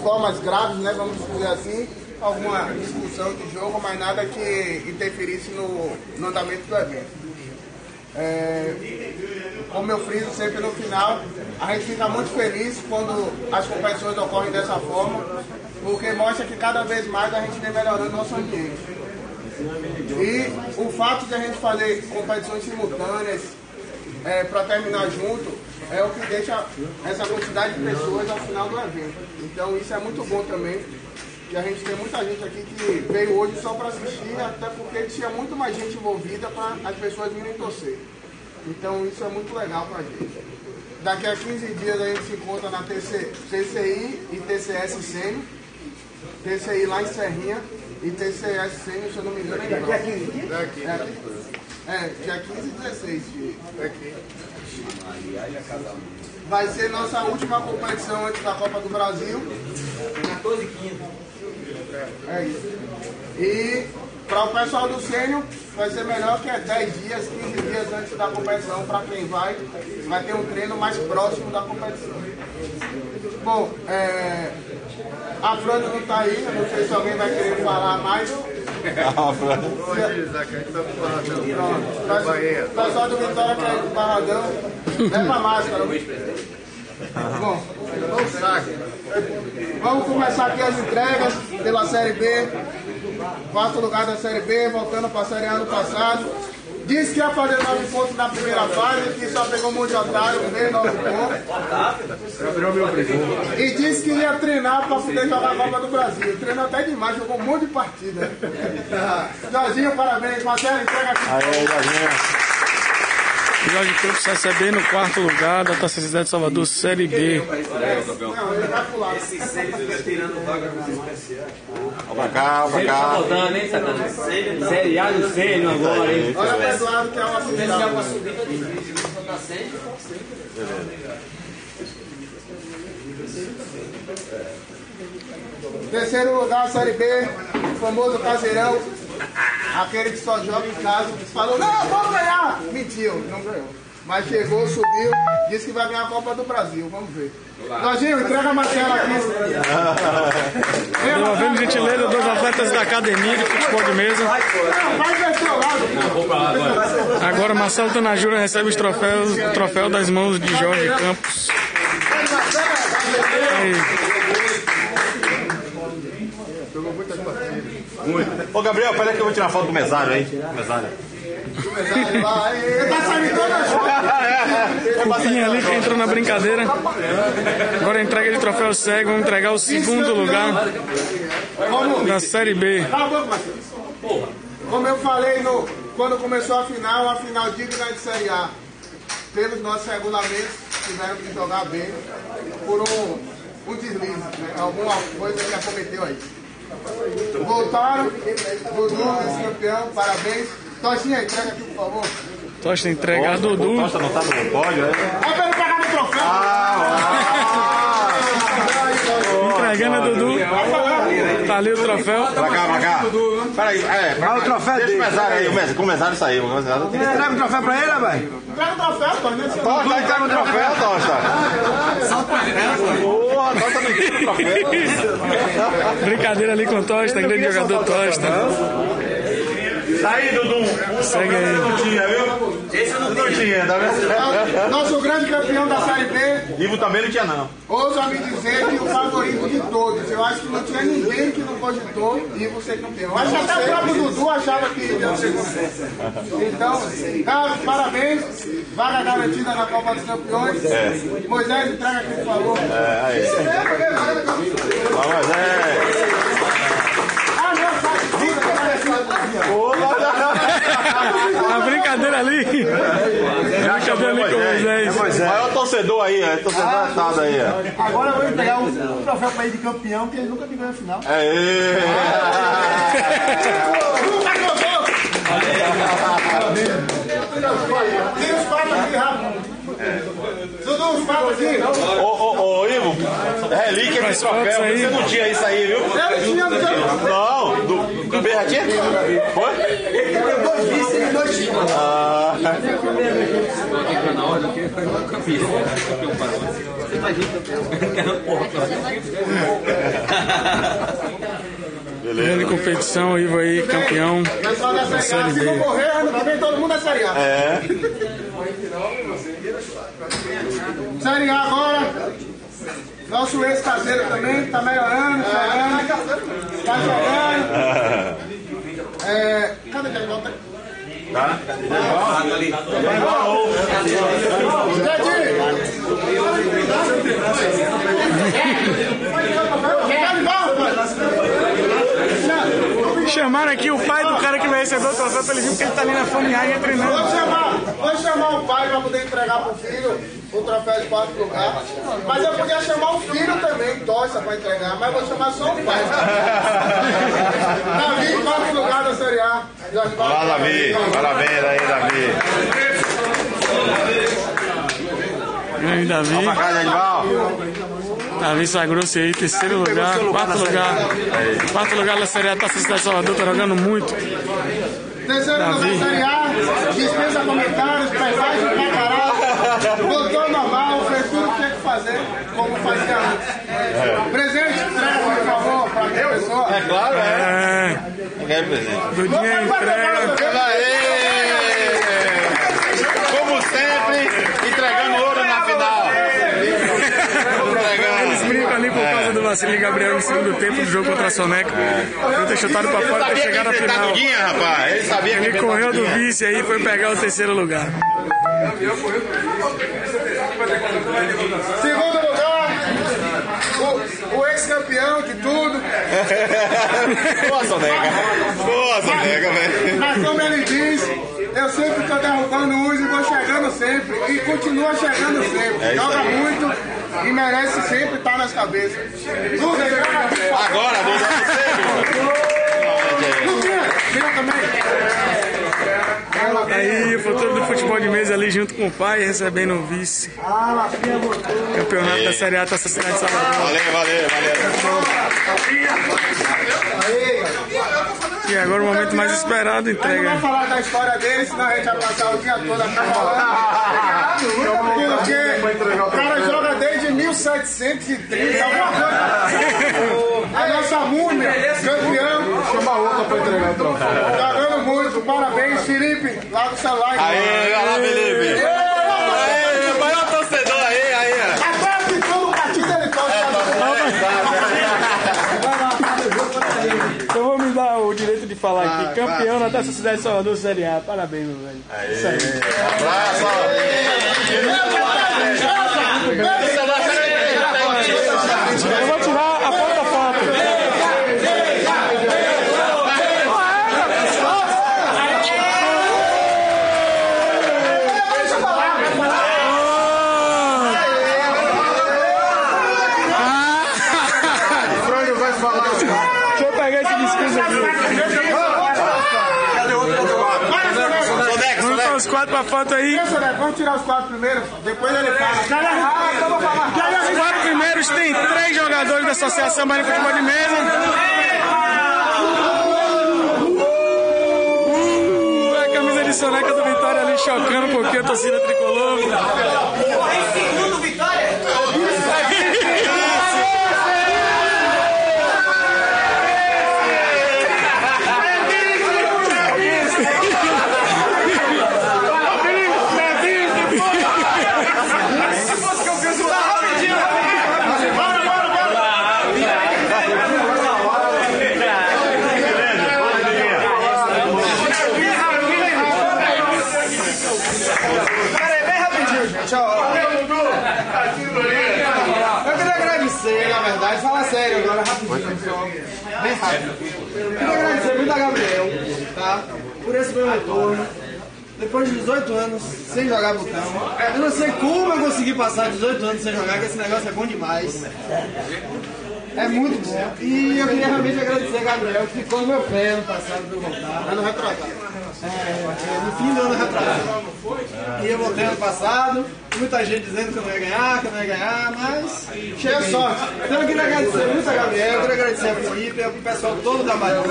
formas graves, né, vamos dizer assim, alguma discussão de jogo, mas nada que interferisse no andamento do evento. Como eu friso sempre no final, a gente fica muito feliz quando as competições ocorrem dessa forma, porque mostra que cada vez mais a gente vem melhorando nosso ambiente. E o fato de a gente fazer competições simultâneas para terminar junto é o que deixa essa quantidade de pessoas ao final do evento. Então isso é muito bom também, que a gente tem muita gente aqui que veio hoje só para assistir, até porque tinha muito mais gente envolvida para as pessoas virem torcer. Então isso é muito legal para a gente. Daqui a 15 dias a gente se encontra na TCI e TCS Sênior. TCI lá em Serrinha e TCS Sênior, se eu não me engano, daqui a 15 dias? Dia 15 e 16 dias. Vai ser nossa última competição antes da Copa do Brasil. 14 e 15. É isso. E para o pessoal do Sênior vai ser melhor que 10 dias, 15 dias antes da competição. Para quem vai ter um treino mais próximo da competição. Bom, a Fran não está aí, eu não sei se alguém vai querer falar mais. O pessoal do Vitória quer ir pro Barradão. Leva a máscara. Bom, vamos começar aqui as entregas pela Série B. Quarto lugar da Série B, voltando para a Série A ano passado. Disse que ia fazer 9 pontos na primeira fase, que só pegou um monte de otário, veio 9 pontos. E disse que ia treinar para poder jogar a Copa do Brasil. Treinou até demais, jogou um monte de partida. Jorginho, parabéns. Marcelo, entrega aqui. Aí, Jorginho. Jorge Campos recebendo no quarto lugar da Taça Cidade de Salvador, Série B. Não, ele vai pular. Esse Série fica tirando vaga nos especiais. Pra cá, pra cá. Tá voltando, hein, Santana? Série A do Sênior agora, hein? Olha o Eduardo, que é uma Uma subida. subida na Sênior. Terceiro lugar, Série B, o famoso caseirão. Aquele que só joga em casa, falou, não, vamos ganhar! Mentiu, não ganhou. Mas chegou, subiu, disse que vai ganhar a Copa do Brasil, vamos ver. Jorginho, entrega a Marcela aqui. Devolvendo gentileza dos atletas da academia de futebol de mesa. Não, vai ver seu lado. Agora Marcelo Tanajura recebe o troféu das mãos de Jorge Campos. Aí. Ô Gabriel, peraí que eu vou tirar foto do mesário aí. Mesário. Ele tá saindo toda a O Pinha ali que entrou na brincadeira. Agora a entrega de troféu segue. Vamos entregar o segundo lugar da Série B. Como eu falei quando começou a final digna de Série A. Pelos nossos regulamentos, tiveram que jogar bem por um deslize, né? Alguma coisa que acometeu aí. Voltaram, Dudu, vice-campeão, parabéns. Tostinha, entrega aqui, por favor. Tosta entregar a Dudu. Tosta não tá no pódio, é? É pra ele pegar no troféu. Entregando a Dudu. Tá ali o troféu. Pra cá. Peraí, o troféu deixa dele. o mesário aí, com o mesário saiu. Entrega o troféu pra ele, rapaz. Entrega o troféu, Tostinha. Tosta, entrega o troféu, Tosta. Porra, Tosta não tira o troféu. Brincadeira ali com o Tosta, grande jogador Tosta. Tá aí, Dudu. Segue aí. Não tinha, viu? Esse eu não Não tinha, tá vendo? Nosso grande campeão da Série B, Ivo também não tinha, não. ouso me dizer que o favorito de todos. Eu acho que não tinha ninguém que não cogitou Ivo ser campeão. Eu acho que até o próprio Dudu achava que ia ser campeão. Então, Carlos, parabéns. Vaga garantida na Copa dos Campeões. Moisés, entrega aqui, por favor. Aí. Vamos, A brincadeira ali. A brincadeira ali com o Moisés. O maior torcedor aí, torcedor atado aí. Agora eu vou entregar um troféu pra ele de campeão, que ele nunca me ganhou a final. Aê! Tira os quatro aqui, rápido. Dudu, os quatro aqui. Ô, Ivo, relíquia de troféu, aí. você não tinha isso aí, viu? Eu tinha, Não, do B já tinha? Foi? Ele tem 2 vices e 2 títulos. Na hora que campeão parou. Você imagina campeão. Grande competição, Ivo aí, campeão Pessoal da da Série A, Série se não B. morrer, ano que vem todo mundo é Série A. É. Série A agora. Nosso ex-caseiro também tá melhorando, chegando. Tá chegando. Cadê aquele volta? Tá? Chamaram aqui o pai do cara que vai receber o troféu pra ele vir, porque ele tá ali na fomeagem treinando. Vou chamar o pai para poder entregar pro filho o troféu de 4 lugares. Mas eu podia chamar o filho também, torça para entregar, mas vou chamar só o pai. Davi, 4 lugares da Série A. Olá, Davi. Parabéns aí, Davi. Grande Davi. Vamos pra casa, Edival. Davi sagrou-se aí, terceiro lugar, quarto lugar. Quarto lugar da Série A, Taça Cidade de Salvador, tá jogando muito. Terceiro lugar da Série A, dispensa comentários, paisagem pra caralho. Voltou normal, fez tudo que tinha que fazer, como fazia antes. Presente, entrega, por favor, pra minha pessoa. É claro, é. É, Eu quero presente. Dudinha entrega. Aê! Como sempre, entregando ouro na final. Eles brincam ali por causa do Vasily Gabriel no segundo tempo do jogo contra a Soneca. Ele ter chutado pra fora pra chegar na final. Rapaz. Ele sabia que Ele correu do vice aí e foi pegar o terceiro lugar. Segundo lugar, o ex-campeão de tudo. Boa, Soneca. Boa, Soneca, velho. Mas como ele diz, eu sempre estou derrubando uns e vou chegando sempre. E continua chegando sempre. Joga muito e merece sempre estar nas cabeças. Agora, Luquinha, vira também. Aí o futuro do futebol de mesa ali junto com o pai, recebendo o vice. Campeonato da Série A, Taça Cidade de Salvador. Valeu. E agora o momento mais esperado, Não entrega. vou falar da história dele, senão a gente vai passar o dia todo aqui falando. Porque o cara joga desde 1730, alguma coisa. A nossa múmia, campeão. Chama outra pra entregar o troféu. Jogando muito, parabéns, Felipe, lá do celular. Aê, olha lá, Felipe. Aê, maior torcedor aí. Agora que todo partido ele toca. Então vou me dar o direito de falar aqui. Campeão na Taça Cidade de Salvador, Série A. Parabéns, meu velho. Isso aí. Abraço. Eu vou tirar a foto da foto. Deixa eu pegar esse discurso aqui. Vamos para os 4 pra foto aí. Vamos tirar os 4 primeiros, depois ele fala. Os 4 primeiros tem 3 jogadores da Associação Bahia de Futebol de Mesa. A camisa de Soneca do Vitória ali chocando um pouquinho a torcida tricolor. Segundo Vitória! Eu queria agradecer, na verdade, fala sério agora, rapidinho, pessoal. Bem rápido. Eu queria agradecer muito a Gabriel, tá? Por esse meu retorno. Depois de 18 anos sem jogar botão. Eu não sei como eu consegui passar 18 anos sem jogar, que esse negócio é bom demais. É muito bom. E eu queria realmente agradecer a Gabriel, que ficou no meu pé ano passado pra eu voltar. Ano retrasado. No fim do ano retrasado. E eu voltei ano passado. Muita gente dizendo que eu não ia ganhar, mas cheio de sorte. Então eu queria agradecer muito a Gabriel, eu queria agradecer a Felipe, o pessoal todo da banda.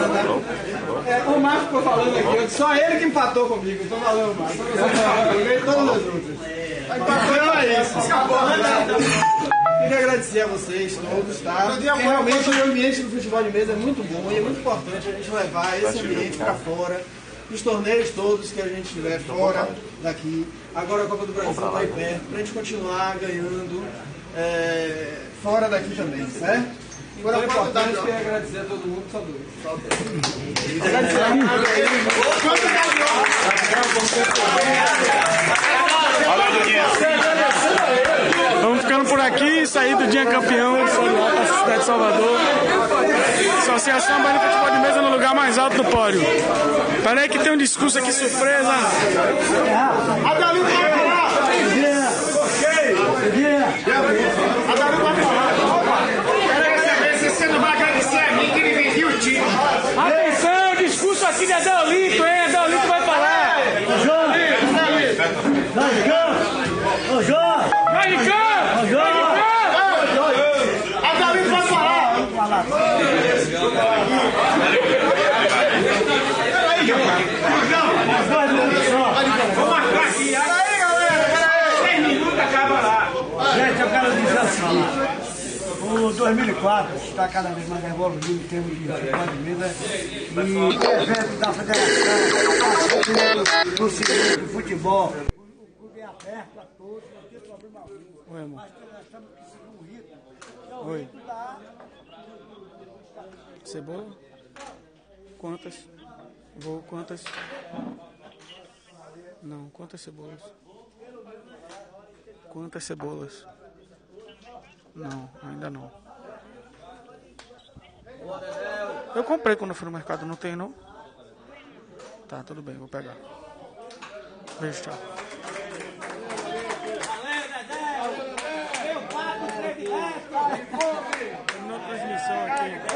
O Marco ficou falando aqui, só ele que empatou comigo, então valeu, Marco. Eu ganhei todas as outras. Então é isso. Queria agradecer a vocês todos, tá? Porque realmente o ambiente do futebol de mesa é muito bom e é muito importante a gente levar esse ambiente para fora, os torneios todos que a gente tiver fora daqui. Agora a Copa do Brasil está aí perto, para a gente continuar ganhando fora daqui também, certo? Então é importante, queria agradecer a todo mundo, só dois. Vamos ficando por aqui, sair do dia campeão para a cidade de Salvador. Associação Baiana de Futebol de Mesa no lugar mais alto do pódio. Pera aí que tem um discurso aqui surpresa. Você não vai agradecer a mim que ele vendeu o time. Atenção, discurso aqui de Adeolito, hein? Adeolito vai falar. Ô, João! Vai de campo! Ô, João! Adeolito vai falar. Vou marcar aqui. Peraí, galera. 6 minutos acaba lá. Gente, eu quero dizer assim, o 2004 está cada vez mais evoluído em termos de futebol de mesa e o evento da federação, no segundo de futebol, o clube é aberto a todos, não tem problema algum, mas nós estamos que seguir um ritmo. Então, o ritmo da... Cebola? Quantas? Vou quantas? Não, quantas cebolas? Quantas cebolas? Não, ainda não. Eu comprei quando eu fui no mercado, não tem não? Tá, tudo bem, vou pegar. Beijo, tchau. Terminou a transmissão aqui.